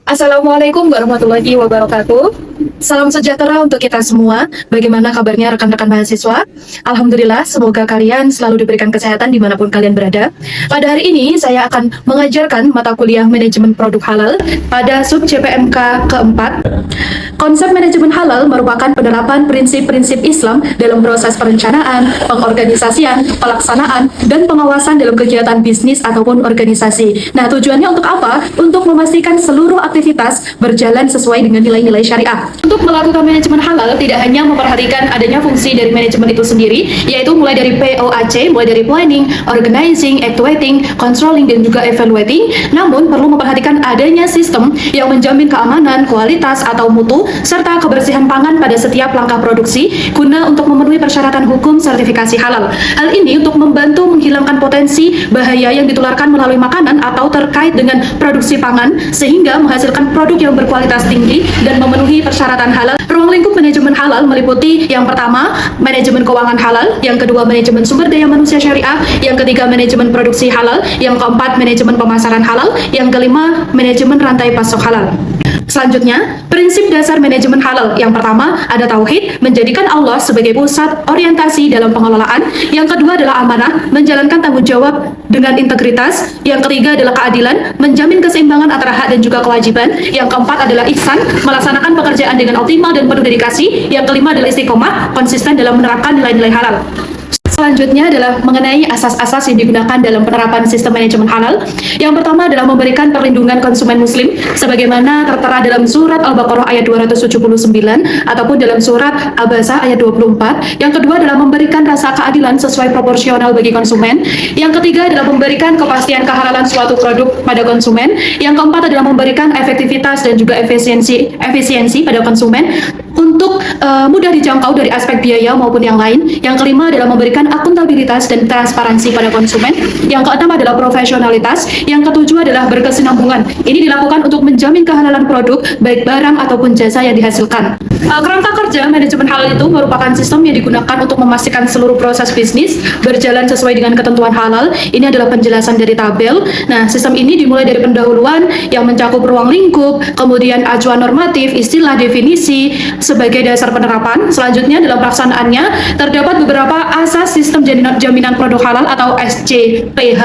Assalamualaikum warahmatullahi wabarakatuh. Salam sejahtera untuk kita semua. Bagaimana kabarnya rekan-rekan mahasiswa? Alhamdulillah, semoga kalian selalu diberikan kesehatan dimanapun kalian berada. Pada hari ini, saya akan mengajarkan mata kuliah manajemen produk halal pada sub CPMK keempat. Konsep manajemen halal merupakan penerapan prinsip-prinsip Islam dalam proses perencanaan, pengorganisasian, pelaksanaan, dan pengawasan dalam kegiatan bisnis ataupun organisasi. Nah, tujuannya untuk apa? Untuk memastikan seluruh aktivitas berjalan sesuai dengan nilai-nilai syariah. Untuk melakukan manajemen halal, tidak hanya memperhatikan adanya fungsi dari manajemen itu sendiri, yaitu mulai dari POAC, mulai dari planning, organizing, actuating, controlling, dan juga evaluating, namun perlu memperhatikan adanya sistem yang menjamin keamanan, kualitas, atau mutu, serta kebersihan pangan pada setiap langkah produksi, guna untuk memenuhi persyaratan hukum sertifikasi halal. Hal ini untuk membantu menghilangkan potensi bahaya yang ditularkan melalui makanan atau terkait dengan produksi pangan, sehingga menghasilkan produk yang berkualitas tinggi dan memenuhi persyaratan halal. Ruang lingkup manajemen halal meliputi yang pertama, manajemen keuangan halal, yang kedua, manajemen sumber daya manusia syariah, yang ketiga, manajemen produksi halal, yang keempat, manajemen pemasaran halal, yang kelima, manajemen rantai pasok halal. Selanjutnya, prinsip dasar manajemen halal. Yang pertama, ada tauhid, menjadikan Allah sebagai pusat orientasi dalam pengelolaan. Yang kedua adalah amanah, menjalankan tanggung jawab dengan integritas. Yang ketiga adalah keadilan, menjamin keseimbangan antara hak dan juga kewajiban. Yang keempat adalah ihsan, melaksanakan pekerjaan dengan optimal dan penuh dedikasi. Yang kelima adalah istiqomah, konsisten dalam menerapkan nilai-nilai halal. Selanjutnya adalah mengenai asas-asas yang digunakan dalam penerapan sistem manajemen halal. Yang pertama adalah memberikan perlindungan konsumen muslim sebagaimana tertera dalam surat Al-Baqarah ayat 279 ataupun dalam surat Abasa ayat 24. Yang kedua adalah memberikan rasa keadilan sesuai proporsional bagi konsumen. Yang ketiga adalah memberikan kepastian kehalalan suatu produk pada konsumen. Yang keempat adalah memberikan efektivitas dan juga efisiensi pada konsumen untuk mudah dijangkau dari aspek biaya maupun yang lain. Yang kelima adalah memberikan akuntabilitas dan transparansi pada konsumen. Yang keenam adalah profesionalitas. Yang ketujuh adalah berkesinambungan. Ini dilakukan untuk menjamin kehalalan produk, baik barang ataupun jasa yang dihasilkan. Kerangka kerja manajemen halal itu merupakan sistem yang digunakan untuk memastikan seluruh proses bisnis berjalan sesuai dengan ketentuan halal. Ini adalah penjelasan dari tabel. Nah, sistem ini dimulai dari pendahuluan yang mencakup ruang lingkup, kemudian acuan normatif, istilah, definisi sebagai dasar penerapan. Selanjutnya dalam pelaksanaannya terdapat beberapa asas sistem jaminan produk halal atau SJPH,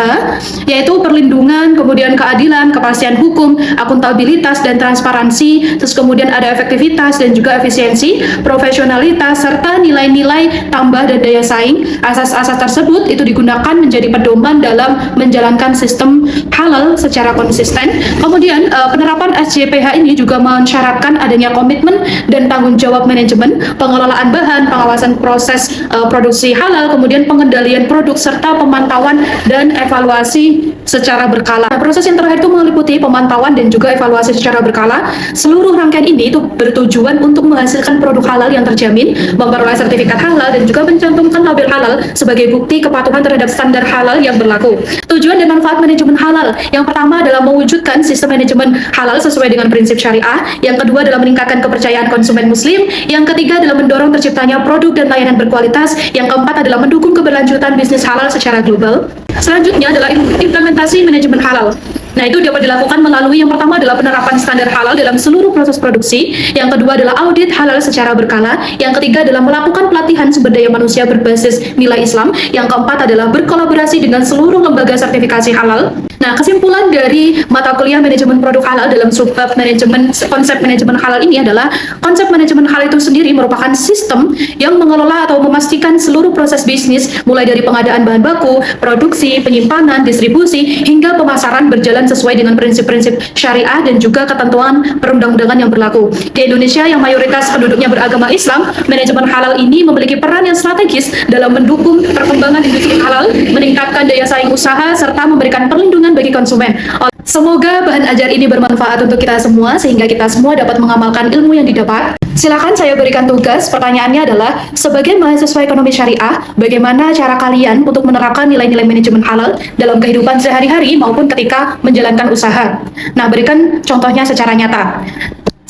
yaitu perlindungan, kemudian keadilan, kepastian hukum, akuntabilitas, dan transparansi. Terus kemudian ada efektivitas dan juga efisiensi, profesionalitas, serta nilai-nilai tambah dan daya saing. Asas-asas tersebut itu digunakan menjadi pedoman dalam menjalankan sistem halal secara konsisten. Kemudian penerapan SJPH ini juga mensyaratkan adanya komitmen dan tanggung jawab manajemen, pengelolaan bahan, pengawasan proses produksi halal, kemudian pengendalian produk, serta pemantauan dan evaluasi secara berkala. Nah, proses yang terakhir itu meliputi pemantauan dan juga evaluasi secara berkala. Seluruh rangkaian ini itu bertujuan untuk menghasilkan produk halal yang terjamin, memperoleh sertifikat halal, dan juga mencantumkan label halal sebagai bukti kepatuhan terhadap standar halal yang berlaku. Tujuan dan manfaat manajemen halal. Yang pertama adalah mewujudkan sistem manajemen halal sesuai dengan prinsip syariah. Yang kedua adalah meningkatkan kepercayaan konsumen muslim. Yang ketiga adalah mendorong terciptanya produk dan layanan berkualitas. Yang keempat adalah mendukung keberlanjutan bisnis halal secara global. Selanjutnya adalah implementasi manajemen halal. Nah, itu dapat dilakukan melalui yang pertama adalah penerapan standar halal dalam seluruh proses produksi. Yang kedua adalah audit halal secara berkala. Yang ketiga adalah melakukan pelatihan sumber daya manusia berbasis nilai Islam. Yang keempat adalah berkolaborasi dengan seluruh lembaga sertifikasi halal. Nah, kesimpulan dari mata kuliah manajemen produk halal dalam subbab manajemen konsep manajemen halal ini adalah konsep manajemen halal itu sendiri merupakan sistem yang mengelola atau memastikan seluruh proses bisnis mulai dari pengadaan bahan baku, produksi, penyimpanan, distribusi, hingga pemasaran berjalan sesuai dengan prinsip-prinsip syariah dan juga ketentuan perundang-undangan yang berlaku. Di Indonesia yang mayoritas penduduknya beragama Islam, manajemen halal ini memiliki peran yang strategis dalam mendukung perkembangan industri halal, meningkatkan daya saing usaha, serta memberikan perlindungan bagi konsumen. Semoga bahan ajar ini bermanfaat untuk kita semua sehingga kita semua dapat mengamalkan ilmu yang didapat. Silakan saya berikan tugas. Pertanyaannya adalah, sebagai mahasiswa ekonomi syariah, bagaimana cara kalian untuk menerapkan nilai-nilai manajemen halal dalam kehidupan sehari-hari maupun ketika menjalankan usaha? Nah, berikan contohnya secara nyata.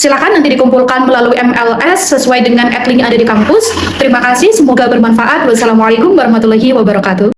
Silakan nanti dikumpulkan melalui MLS sesuai dengan link yang ada di kampus. Terima kasih, semoga bermanfaat. Wassalamualaikum warahmatullahi wabarakatuh.